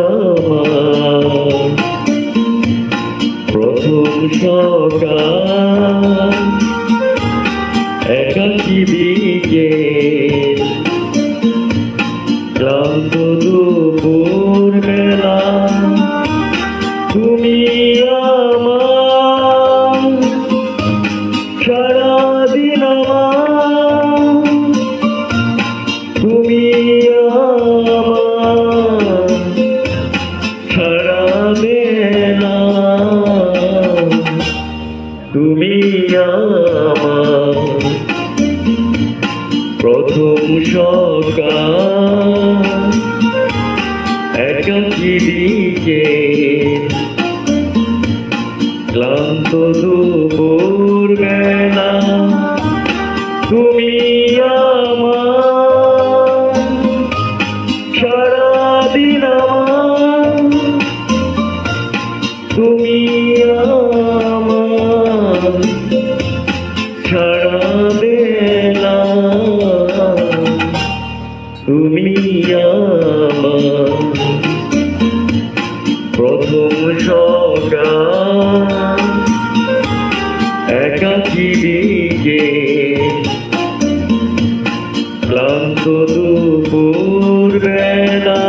আমার প্রথম সকাল, একাকী বিকেল, ক্লান্ত দুপুর বেলা, তুমি আমার সারাদিন আমার, তুমি আমার সারা বেলা, তুমি আমার প্রথম সকাল, একাকী বিকেল, ক্লান্ত দুপুর বেলা, তুমি আমার সারাদিন আমার, তুমি আমার সারা বেলা, তুমি আমার প্রথম সকাল, একাকী বিকেল, ক্লান্ত দুপুর বেলা।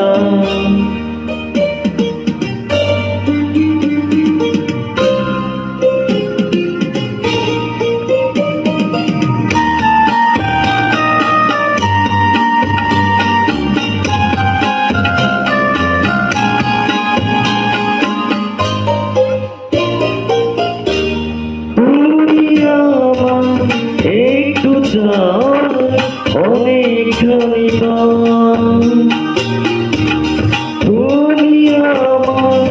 একটু অনেকখানি তুমি আমার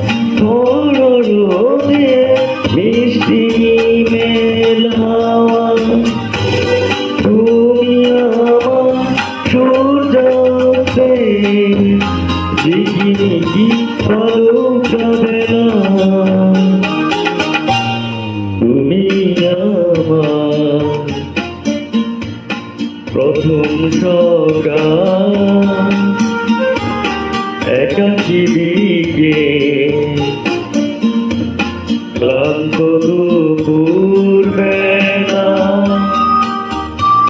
রোদে মিষ্টি মেলাওয়া, তুমি আমার সূর্যাস্তে ঝিকিমিকি আলোকা বেলা, তুমি আমার প্রথম সকাল, একাকী বিকেল, ক্লান্ত